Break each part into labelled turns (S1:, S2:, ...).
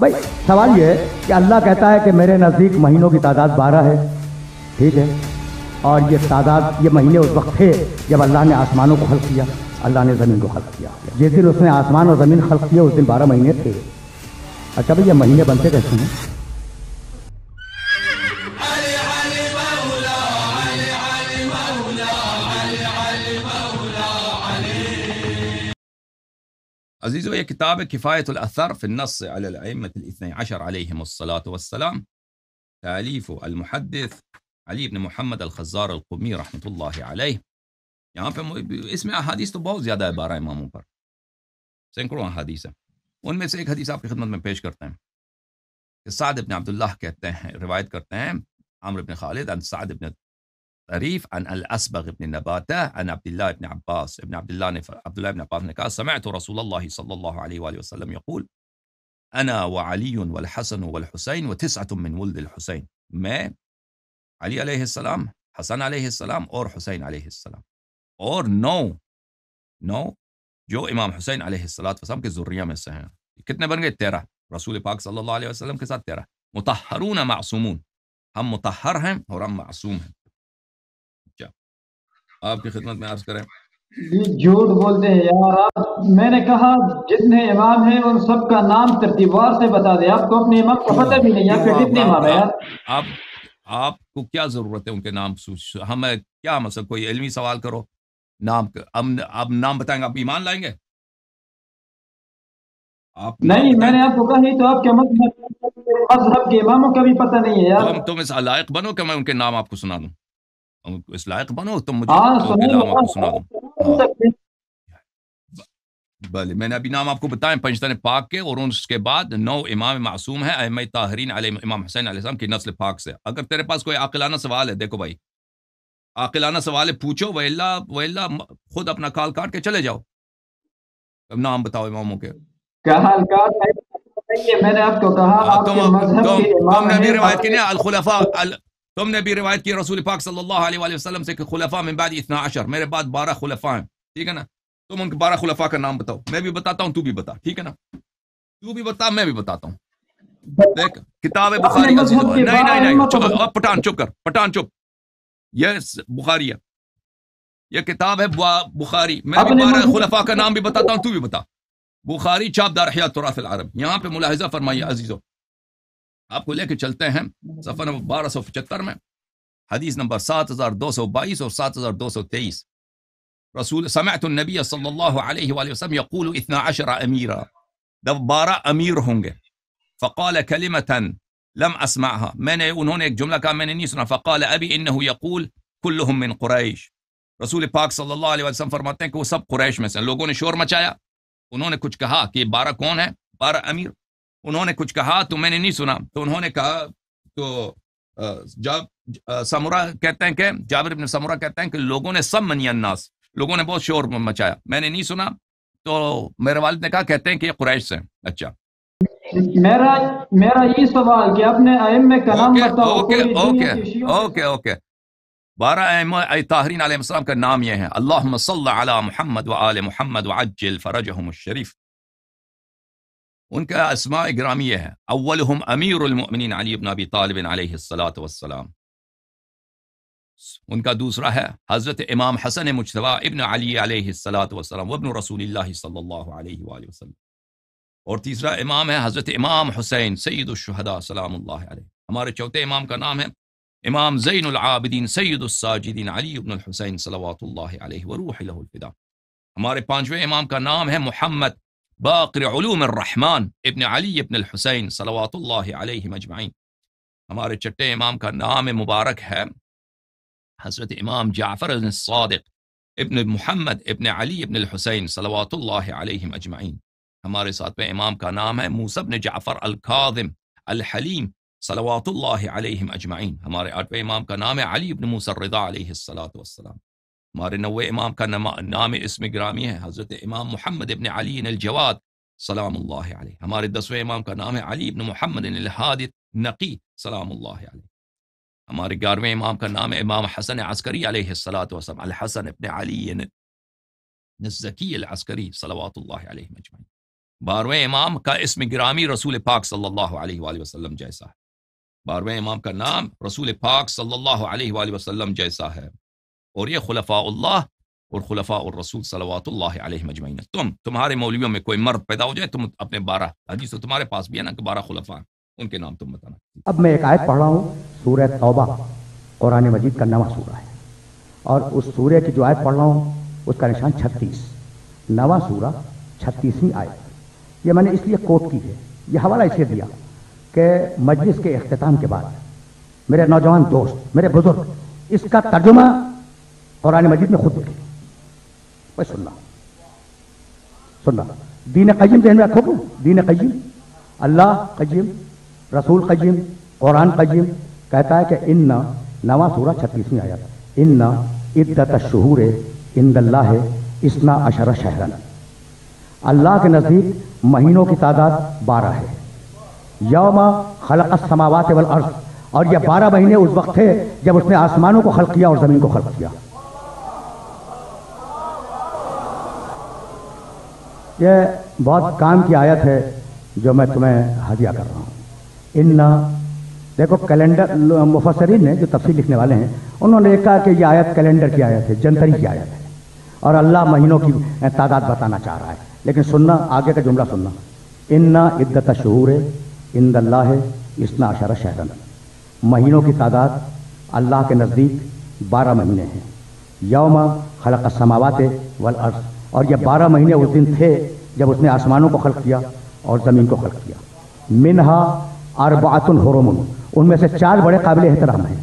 S1: بھائی سوال یہ ہے کہ اللہ کہتا ہے کہ میرے نزدیک مہینوں کی تعداد 12 ہے، ٹھیک ہے، اور یہ تعداد، یہ مہینے اس وقت تھے جب اللہ نے آسمانوں کو خلق کیا، اللہ نے زمین کو خلق کیا، جس دن اس نے آسمان اور زمین خلق کیا اس دن 12 مہینے تھے۔ اچھا بھائی یہ مہینے بنتے کیسے ہیں؟
S2: عزیزو، یہ کتاب ہے کفایت الاثر فی النص علی الائمة الاثنی عشر علیہم الصلاة والسلام، تالیف المحدث علی بن محمد الخزار القمی رحمۃ اللہ علیہ۔ یہاں پہ اس میں احادیث تو بہت زیادہ ہے، 12 اماموں پر سینکڑوں احادیث ہیں۔ ان میں سے ایک حدیث آپ کی خدمت میں پیش کرتے ہیں کہ سعد بن عبداللہ کہتے ہیں، روایت کرتے ہیں عمرو بن خالد عن سعد بن طریف عن الاسبغ بن نباتہ عن عبداللہ بن عباس، عبداللہ بن عباس نے کہا سمعت رسول اللہ صلی اللہ علیہ وآلہ وسلم یقول انا وعلی والحسن والحسین وتسعة من ولد الحسین، میں، علی علیہ السلام، حسن علیہ السلام اور حسین علیہ السلام، اور نو جو امام حسین علیہ السلام کے ذریہ میں سے ہیں۔ کتنے بن گئے؟ 13۔ رسول پاک صلی اللہ علیہ وسلم کے ساتھ 13۔ مطہرون معصومون، ہم مطہر ہیں اور ہم معصوم ہیں۔ آپ کی خدمت میں عرض کریں۔
S3: یہ جھوٹ بولتے ہیں یار آپ۔ میں نے کہا جتنے امام ہیں ان سب کا نام ترتیب وار سے بتا دیں، آپ کو اپنے امام کا پتہ بھی نہیں ہے، پھر کتنے امام ہیں یار؟
S2: آپ کو کیا ضرورت ہے ان کے نام؟ ہمیں کیا مثلا کوئی علمی سوال کرو، نام اب نام بتائیں گے، آپ ایمان لائیں گے؟ آپ
S3: نہیں، میں نے آپ کو کہا ہی تو، آپ کے مذہب کے اماموں کا بھی پتہ نہیں ہے یار۔
S2: تم اس لائق بنو کہ میں ان کے نام آپ کو سنا دوں، اس لائق بنو تم مجھے ان کے نام آپ کو سنا دوں۔ بلے میں نے ابھی نام آپ کو بتائیں پنجتن پاک کے، اور اس کے بعد 9 امام معصوم ہیں ائمہ طاہرین علیہ امام حسین علیہ السلام کی نسل پاک سے۔ اگر تیرے پاس کوئی عاقلانہ سوال ہے، دیکھو بھائی عاقلانہ سوال ہے، پوچھو، وإلا خود اپنا کال کاٹ کے چلے جاؤ۔ اب نام بتاؤ اماموں کے۔
S3: کال کاٹ میں نے آپ کو کہا آپ کے مذہب کے امام
S2: تم نے بھی روایت کی
S3: ہیں
S2: نا الخلفاء، تم نے بھی روایت کی رسول پاک صلی اللہ علیہ وآلہ وسلم سے کہ خلفاء من بعد 12، میرے بعد 12 خلفاء ہیں، ٹھیک ہے نا؟ تم ان کے 12 خلفاء کا نام بتاؤ، میں بھی بتاتا ہوں، تو بھی بتا، ٹھیک ہے نا؟ تو بھی بتا، میں بھی بتاتا ہوں۔ دیکھ کتاب بخاری عزیز، نہیں پٹھان چپ کر، پٹھان چپ، یہ بخاری ہے، یہ کتاب ہے بخاری، میں بھی 12 خلفاء کا نام بھی بتاتا ہوں، تو بھی بتا۔ بخاری چاپ دار احیاء تراث العرب۔ یہاں پہ ملاحظہ فرمائیے عزیزو، آپ کو لے کے چلتے ہیں صفحہ نمبر 1275 میں، حدیث نمبر 7222 اور 7223۔ رسول سمعت النبی صلی اللہ علیہ وآلہ وسلم یقول 12 امیرا، 12 امیر ہوں گے۔ فقال کلمتا لم اسمعها، انہوں نے ایک جملہ کہا میں نے نہیں سنا۔ فقال ابی انہ یقول کلہم من قریش، رسول پاک صلی اللہ علیہ وسلم فرماتے ہیں کہ وہ سب قریش میں سے۔ لوگوں نے شور مچایا، انہوں نے کچھ کہا کہ 12 کون ہیں؟ 12 امیر۔ انہوں نے کچھ کہا تو میں نے نہیں سنا، تو انہوں نے کہا، تو سمرہ کہتے ہیں کہ جابر بن سمرہ کہتے ہیں کہ لوگوں نے سب منی الناس، لوگوں نے بہت شور مچایا، میں نے نہیں سنا، تو میرے والد نے کہا کہتے ہیں کہ یہ قریش سے۔ اچھا
S3: میرا یہ سوال کہ اپنے ائمہ کا نام بتاؤ۔
S2: اوکے 12 ائمہ طاہرین علیہ السلام کا نام یہ ہے، اللہم صل علی محمد وآل محمد وعجل فرجہم الشریف۔ ان کا اسماء گرامی یہ ہے، اولہم امیر المؤمنین علی بن ابی طالب علیہ السلام، ان کا دوسرا ہے حضرت امام حسن مجتبی ابن علی علیہ السلام وابن رسول اللہ صلی اللہ علیہ وآلہ وسلم، اور تیسرا امام ہے حضرت امام حسین سید الشہداء سلام اللہ علیہ۔ ہمارے چوتھے امام کا نام ہے امام زین العابدین سید الساجدین علی بن الحسین صلوات اللہ علیہ وروح لہ الفدا۔ ہمارے 5ویں امام کا نام ہے محمد باقر علوم الرحمن ابن علی ابن الحسین صلوات اللہ علیہ مجمعین۔ ہمارے 6ٹھے امام کا نام مبارک ہے حضرت امام جعفر الصادق ابن محمد ابن علی ابن الحسین صلوات اللہ علیہم اجمعین۔ ہمارے 7ویں امام کا نام ہے موسیٰ بن جعفر الکاظم الحلیم صلوات اللہ علیہم اجمعین۔ ہمارے 8ویں امام کا نام ہے علی بن موسیٰ الرضا علیہ السلام۔ ہمارے 9ویں امام کا نام اسم گرامی ہے حضرت امام محمد ابن علی الجواد سلام اللہ علیہ۔ ہمارے 10ویں امام کا نام ہے علی بن محمد الہادی نقی سلام اللہ علیہ۔ ہمارے 11ویں امام کا نام ہے امام حسن عسکری علیہ السلام، الحسن ابن علی الزکی العسکری صلوات اللہ علیہ اجمعین۔ 12ویں امام کا اسم گرامی رسول پاک صلی اللہ علیہ وآلہ وسلم جیسا ہے. 12ویں امام کا نام رسول پاک صلی اللہ علیہ وآلہ وسلم جیسا ہے. اور یہ خلفاء اللہ اور خلفاء الرسول صلوات اللہ علیہ مجمعین. تمہارے مولویوں میں کوئی مرد پیدا ہو جائے، تم اپنے 12 حدیث تمہارے پاس بھی ہے نا کہ 12 خلفاء ہیں، ان کے نام تم بتانا.
S1: اب میں ایک آیت پڑھ رہا ہوں، سورہ توبہ قرآن مجید کا 9واں سورہ ہے، اور اس سورہ کی جو آیت پڑھ رہا ہوں اس کا نشان 36، 9واں سورہ 36ویں آیت. یہ میں نے اس لیے کوٹ کی ہے، یہ حوالہ اس لیے دیا کہ مجلس کے اختتام کے بعد میرے نوجوان دوست، میرے بزرگ اس کا ترجمہ قرآن مجید میں خود لکھیں. بھائی سننا دین قیم ذہن میں رکھو. دین قیم، اللہ قیم، رسول قیم، قرآن قیم کہتا ہے کہ ان 9واں سورہ 36ویں آیت، ان عدت الشہور عند اللہ 12 شہرا. اللہ کے نزدیک مہینوں کی تعداد 12 ہے. یوم خلق السماوات والارض، اور یہ 12 مہینے اس وقت تھے جب اس نے آسمانوں کو خلق کیا اور زمین کو خلق کیا. یہ بہت کام کی آیت ہے جو میں تمہیں ہدیہ کر رہا ہوں. دیکھو کیلنڈر مفسرین نے جو تفسیر لکھنے والے ہیں انہوں نے کہا کہ یہ آیت کیلنڈر کی آیت ہے، جنتری کی آیت ہے، اور اللہ مہینوں کی تعداد بتانا چاہ رہا ہے. لیکن سننا آگے کا جملہ سننا، ان عدت الشہور عند اللہ 12 شہرا. مہینوں کی تعداد اللہ کے نزدیک 12 مہینے ہیں. یوم خلق السماوات والارض، اور یہ 12 مہینے اس دن تھے جب اس نے آسمانوں کو خلق کیا اور زمین کو خلق کیا. منہا اربعۃ حرم، ان میں سے 4 بڑے قابل احترام ہیں.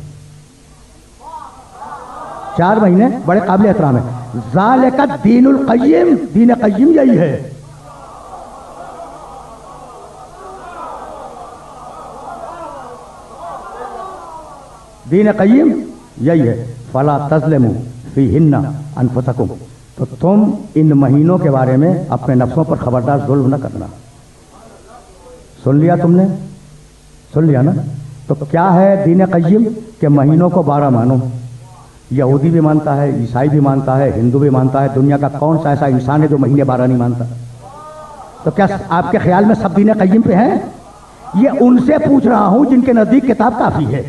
S1: 4 مہینے بڑے قابل احترام ہیں. ذالک الدین القیم، دین قیم یہی ہے. دین قیم یہی ہے. فلا تظلموا فیہن انفسکم، تو تم ان مہینوں کے بارے میں اپنے نفسوں پر خبردار ظلم نہ کرنا. سن لیا تم نے؟ سن لیا نا؟ تو کیا ہے دین قیم؟ کہ مہینوں کو 12 مانو. یہودی بھی مانتا ہے، عیسائی بھی مانتا ہے، ہندو بھی مانتا ہے. دنیا کا کون سا ایسا انسان ہے جو مہینے 12 نہیں مانتا؟ تو کیا آپ کے خیال میں سب دین قیم پہ ہیں؟ یہ ان سے پوچھ رہا ہوں جن کے نزدیک کتاب کافی ہے.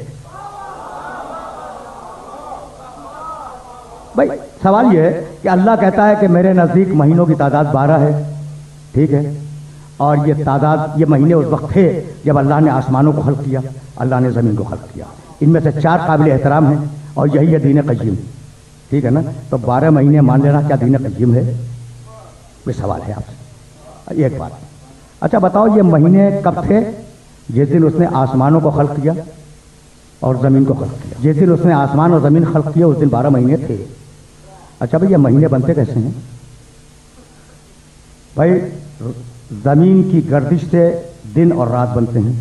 S1: بھائی سوال یہ ہے کہ اللہ کہتا ہے کہ میرے نزدیک مہینوں کی تعداد 12 ہے، ٹھیک ہے، اور یہ تعداد، یہ مہینے اس وقت تھے جب اللہ نے آسمانوں کو خلق کیا، اللہ نے زمین کو خلق کیا. ان میں سے 4 قابل احترام ہیں اور یہی ہے دین قیم، ٹھیک ہے نا؟ تو 12 مہینے مان لینا کیا دین قیم ہے؟ یہ سوال ہے آپ سے. ایک بات، اچھا بتاؤ یہ مہینے کب تھے؟ جس دن اس نے آسمانوں کو خلق کیا اور زمین کو خلق کیا. جس دن اس نے آسمان اور زمین خلق کیا اس دن 12 مہینے تھے. اچھا بھائی یہ مہینے بنتے کیسے ہیں؟ بھائی زمین کی گردش سے دن اور رات بنتے ہیں.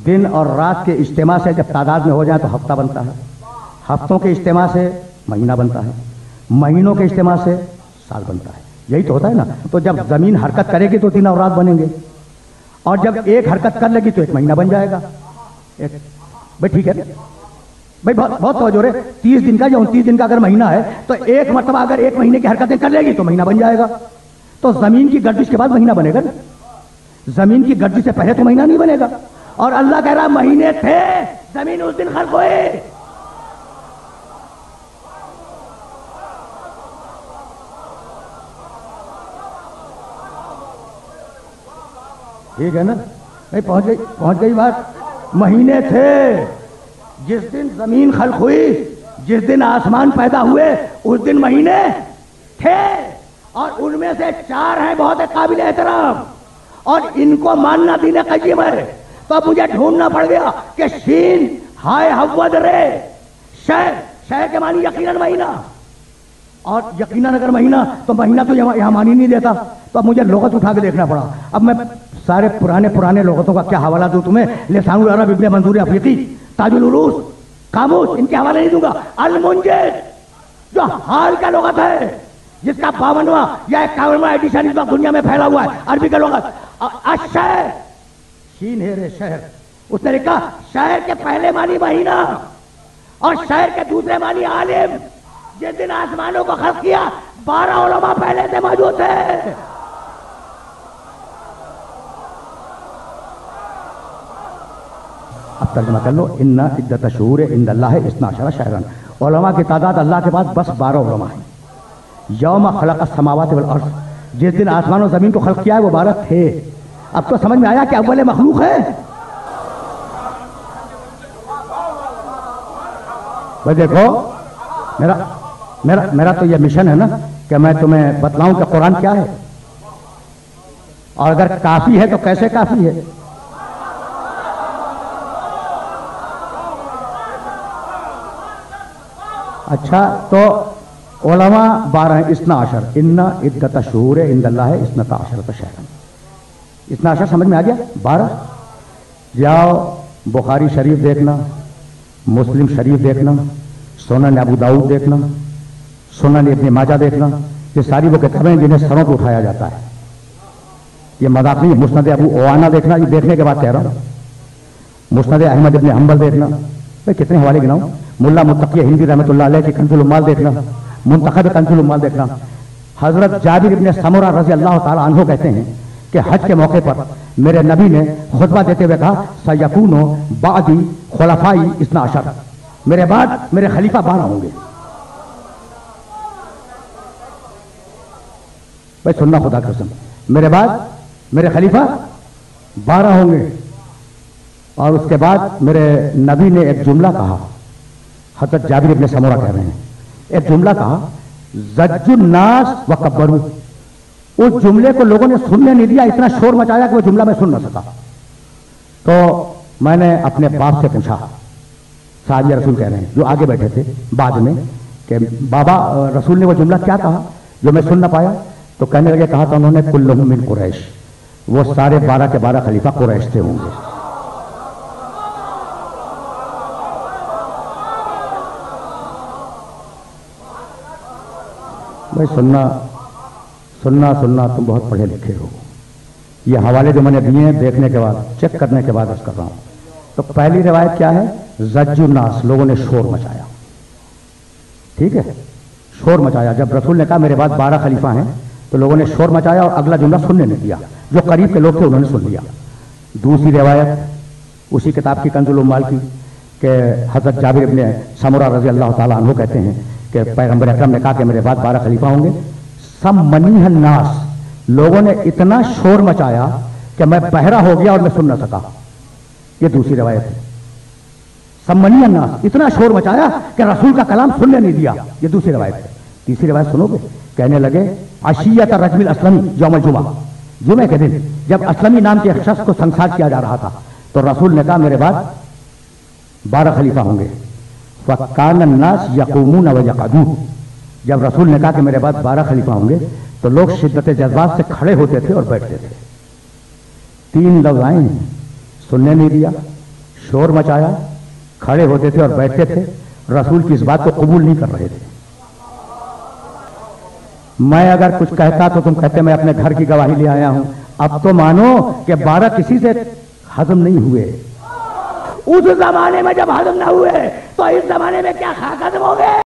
S1: دن اور رات کے اجتماع سے جب تعداد میں ہو جائے تو ہفتہ بنتا ہے. ہفتوں کے اجتماع سے مہینہ بنتا ہے. مہینوں کے اجتماع سے سال بنتا ہے. یہی تو ہوتا ہے نا. تو جب زمین حرکت کرے گی تو دن اور رات بنیں گے، اور جب ایک حرکت کر لے گی تو ایک مہینہ بن جائے گا. بھائی ٹھیک ہے بھائی، بہت توجہ رہے. 30 دن کا یا 29 دن کا اگر مہینہ ہے تو ایک مرتبہ اگر ایک مہینے کی حرکتیں کر لے گی تو مہینہ بن جائے گا. تو زمین کی گردش کے بعد مہینہ بنے گا نا. زمین کی گردش سے پہلے تو مہینہ نہیں بنے گا. اور اللہ کہہ رہا مہینے تھے، زمین اس دن خلق ہوئے. ٹھیک ہے نا؟ پہنچ گئی بات. مہینے تھے جس دن زمین خلق ہوئی، جس دن آسمان پیدا ہوئے اس دن مہینے تھے، اور ان میں سے 4 ہیں بہت قابل احترام، اور ان کو ماننا دین قیم ہے. تو اب مجھے ڈھونڈنا پڑ گیا کہ شین ہائے حود رے شہر کے معنی یقیناً مہینہ، اور یقیناً اگر مہینہ تو مہینہ تو یہاں مانی نہیں دیتا. تو اب مجھے لغت اٹھا کے دیکھنا پڑا. اب میں سارے پرانے لغتوں کا کیا حوالہ دوں تمہیں؟ لسان العرب ابن منظور افریقی، تاج العروض، قاموس، ان کے حوالے نہیں دوں گا. المنجد جو حال کا لغت ہے، جس کا 52واں یا 51واں ایڈیشن اس وقت دنیا میں پھیلا ہوا ہے عربی کا لغت. الشہر، شین ہے رے شہر، اس نے لکھا شہر کے پہلے معنی مہینہ اور شہر کے دوسرے معنی عالم. جس دن آسمانوں کو خلق کیا 12 علماء پہلے سے موجود تھے. اب ترجمہ کر لو، ان عدت الشہور عند اللہ 12 شہرا، علماء کی تعداد اللہ کے پاس بس 12 علماء ہیں. یوم خلق السماوات والارض، جس دن آسمان و زمین کو خلق کیا ہے وہ 12 تھے. اب تو سمجھ میں آیا کہ اول مخلوق ہے. بھائی دیکھو میرا تو یہ مشن ہے نا کہ میں تمہیں بتلاؤں کہ قرآن کیا ہے، اور اگر کافی ہے تو کیسے کافی ہے. اچھا تو علماء 12 ہیں، 12 ان عدت الشہور عند اللہ 12 شہرا. 12 سمجھ میں آ گیا. 12 جاؤ بخاری شریف دیکھنا، مسلم شریف دیکھنا، سنن ابو داؤد دیکھنا، سنن ابن ماجہ دیکھنا، یہ ساری وہ کتابیں جنہیں سروں کو اٹھایا جاتا ہے. یہ مذاق نہیں. مسند ابو عوانہ دیکھنا، یہ دیکھنے کے بعد کہہ رہا ہوں. مسند احمد ابن حنبل دیکھنا. بھائی کتنے حوالے گناؤں. ملا متقی ہندی رحمۃ اللہ علیہ کی کنز العمال دیکھنا، منتخب کنز العمال دیکھنا. حضرت جابر ابن سمرہ رضی اللہ تعالی عنہ کہتے ہیں کہ حج کے موقع پر میرے نبی نے خطبہ دیتے ہوئے کہا سیکون بعدی خلفائی 12، میرے بعد میرے خلیفہ 12 ہوں گے. بھائی سننا خدا کی قسم، میرے بعد میرے خلیفہ 12 ہوں گے. اور اس کے بعد میرے نبی نے ایک جملہ کہا، حضرت جابر ابن سمرہ کہہ رہے ہیں، ایک جملہ کہا زج الناس وکبروا. اس جملے کو لوگوں نے سننے نہیں دیا، اتنا شور مچایا کہ وہ جملہ میں سن نہ سکا. تو میں نے اپنے باپ سے پوچھا، صحابی رسول کہہ رہے ہیں جو آگے بیٹھے تھے بعد میں، کہ بابا رسول نے وہ جملہ کیا کہا جو میں سن نہ پایا؟ تو کہنے لگے، کہا تھا انہوں نے کلہم من قریش، وہ سارے 12 کے 12 خلیفہ قریش سے ہوں گے. بھائی سننا تم بہت پڑھے لکھے ہو. یہ حوالے جو میں نے دیے ہیں دیکھنے کے بعد، چیک کرنے کے بعد اس کر رہا ہوں. تو پہلی روایت کیا ہے؟ زج الناس، لوگوں نے شور مچایا. ٹھیک ہے، شور مچایا. جب رسول نے کہا میرے بعد 12 خلیفہ ہیں تو لوگوں نے شور مچایا اور اگلا جملہ سننے نہیں دیا. جو قریب کے لوگ تھے انہوں نے سن لیا. دوسری روایت اسی کتاب کی کنز العمال کی کہ حضرت جابر ابن سمرہ رضی اللہ تعالیٰ عنہ کہتے ہیں کہ پیغمبر اکرم نے کہا کہ میرے بعد 12 خلیفہ ہوں گے. سمنیہ الناس، لوگوں نے اتنا شور مچایا کہ میں بہرا ہو گیا اور میں سن نہ سکا. یہ دوسری روایت ہے. سمنیہ الناس، اتنا شور مچایا کہ رسول کا کلام سننے نہیں دیا. یہ دوسری روایت ہے. تیسری روایت سنو گے؟ کہنے لگے عشیۃ الرجم الاسلمی یوم الجمعہ، جمعے کے دن جب اسلمی نام کے ایک شخص کو سنسار کیا جا رہا تھا تو رسول نے کہا میرے بعد 12 خلیفہ ہوں گے. فَكَانَ النَّاسُ يَقُومُونَ وَيَقْعُدُونَ، جب رسول نے کہا کہ میرے بعد 12 خلیفہ ہوں گے تو لوگ شدت جذبات سے کھڑے ہوتے تھے اور بیٹھتے تھے. 3 لفظ آئے ہیں، سننے نہیں دیا، شور مچایا، کھڑے ہوتے تھے اور بیٹھتے تھے. رسول کی اس بات کو قبول نہیں کر رہے تھے. میں اگر کچھ کہتا تو تم کہتے میں اپنے گھر کی گواہی لے آیا ہوں. اب تو مانو کہ 12 کسی سے ہضم نہیں ہوئے. اس زمانے میں جب ہضم نہ ہوئے تو اس زمانے میں کیا ہضم ہو گئے؟